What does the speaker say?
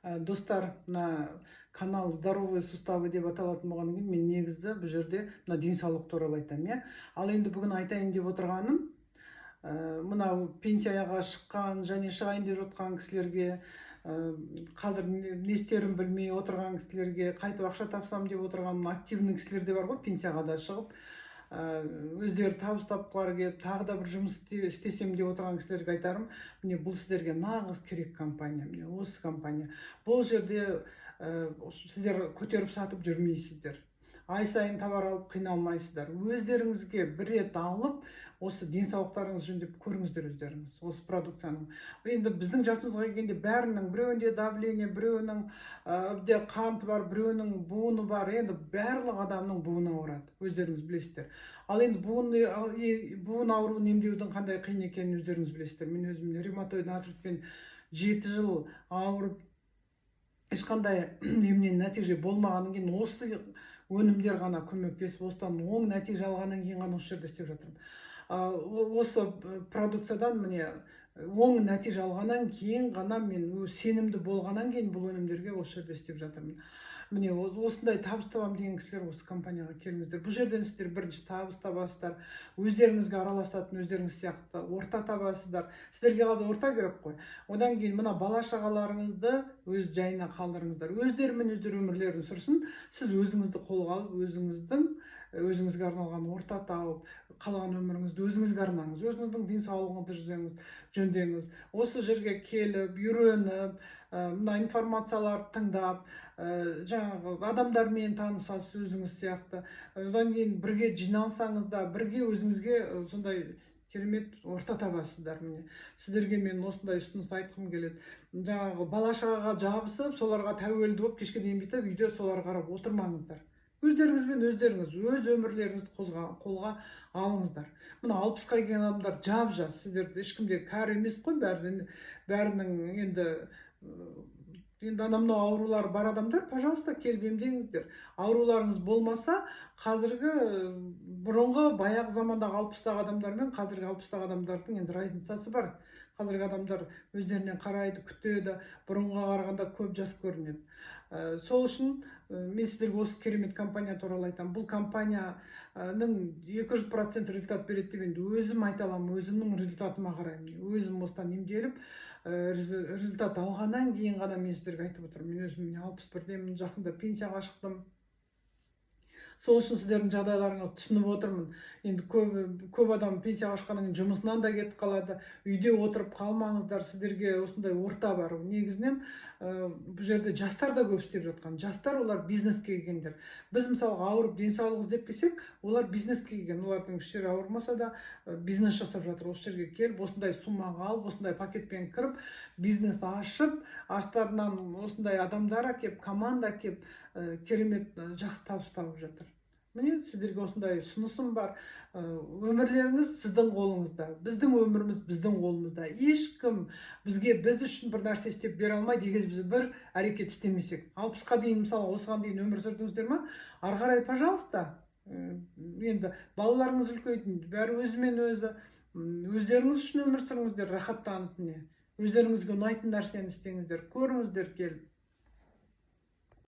Достар, мына канал здоровые суставы деп аталатын болғаннан кейін мен негізі бұл жерде мына денсаулық туралы айтамын, иә. Ал енді бүгін айтайын деп отырғаным, мынау пенсияға шыққан және шығайын деп жатқан кісілерге, қазір не істерін білмей отырған кісілерге, қайтып ақша тапсам деп отырған активный кісілер де бар ғой, пенсияға да шығып, өздері табыс тапқылары келіп, тағы да бір жұмыс істесем деп отырған кісілерге айтарым, міне бұл сіздерге нағыз керек компания, міне осы компания. Бұл жерде сіздер көтеріп сатып жүрмейсіздер. Ай сайын товар алып қиналмайсыздар. Өздеріңізге бір рет алып, осы денсаулықтарыңыз жөндеп көріңіздер өздеріңіз, осы продукцияның. Енді біздің жасымызға келгенде бәрінің, біреуінде давление, біреуінің қанты бар, біреуінің буыны бар. Енді барлық адамның буыны ауырады, өздеріңіз білесіздер. Ал енді буын ауруын емдеудің қандай қиын екенін өздеріңіз білесіздер. Мен өзім ревматоидный артритпен 7 жыл ауырып, ешқандай емнен нәтиже болмағаннан кейін осы өнімдер ғана көмектесіп, осыдан оң нәтиже алғаннан кейін ғана осы жерде істеп жатырмын. Осы продукциядан міне оң нәтиже алғаннан кейін ғана, мен сенімді болғаннан кейін бұл өнімдерге осы жерде істеп жатырмын. Міне осындай табыс табам деген кісілер осы компанияға келіңіздер. Бұл жерден сіздер бірінші табыс табасыздар, өздеріңізге араласатын, өздеріңіз сияқты орта табасыздар. Сіздерге қазір орта керек қой. Одан кейін мына бала шағаларыңызды өз жайына қалдырыңыздар. Өздерімен өздері өмірлерін сүрсін. Сіз өзіңізді қолға алып, өзіңізге арналған орта тауып, қалған өміріңізді өзіңізге арнаңыз, өзіңіздің денсаулығыңызды жөндеңіз. Осы жерге келіп, үйреніп, мына информацияларды тыңдап, жаңағы адамдармен танысасыз өзіңіз сияқты. Одан кейін бірге жиналсаңыз да, бірге өзіңізге сондай керемет орта табасыздар. Міне сіздерге мен осындай ұсыныс айтқым келеді. Жаңағы бала шағаға жабысып, соларға тәуелді болып, кешке дейін бүйтіп үйде соларға қарап отырмаңыздар. Өздеріңізбен өздеріңіз, өз өмірлеріңізді қолға алыңыздар. Мына 60-қа келген адамдар жап-жас, сіздерді ешкімде кәрі емес қой, бәрінің енді анамнау аурулары бар адамдар, пожалуйста, келіп емдеңіздер. Ауруларыңыз болмаса, қазіргі бұрынғы баяғы замандағы 60-тағы адамдар мен қазіргі 60-тағы адамдардың енді разницасы бар. Қазіргі адамдар өздерінен қарайды, күтеді, бұрынға қарағанда көп жас көрінеді. Сол үшін мен сіздерге осы керемет компания туралы айтамын. Бұл компанияның 200% результат береді деп енді өзім айта аламын, өзімнің результатыма қараймын. Өзім осыдан емделіп, результат алғаннан кейін ғана мен сіздерге айтып отырмын. Мен өзім 61-демін, жақында пенсияға шықтым. Сол үшін сіздердің жағдайларыңызды түсініп отырмын. Енді көп адам пенсияға шыққаннан кейін жұмысынан да кетіп қалады. Үйде отырып қалмаңыздар, сіздерге осындай орта бар. Негізінен бұл жерде жастар да көп істеп жатқан. Жастар, олар бизнеске келгендер. Біз мысалға ауырып денсаулық іздеп келсек, олар бизнеске келген. Олардың іштері ауырмаса да бизнес жасап жатыр. Осы жерге келіп, осындай суммаға алып, осындай пакетпен кіріп, бизнес ашып, аштарынан осындай адамдар әкеп, команда әкеп, керемет жақсы табыс тауып жатыр. Міне сіздерге осындай ұсынысым бар. Өмірлеріңіз сіздің қолыңызда, біздің өміріміз біздің қолымызда. Ешкім біз үшін бір нәрсе істеп бере алмайды, егер біз бір әрекет істемесек. 60-қа дейін, мысалы, осыған дейін өмір сүрдіңіздер ме? Ары қарай, пожалуйста, енді балаларыңыз үлкейді, бәрі өзімен өзі, өздеріңіз үшін өмір сүріңіздер, рахаттанып, өздеріңізге ұнайтын нәрсені істеңіздер, көріңіздер келіп.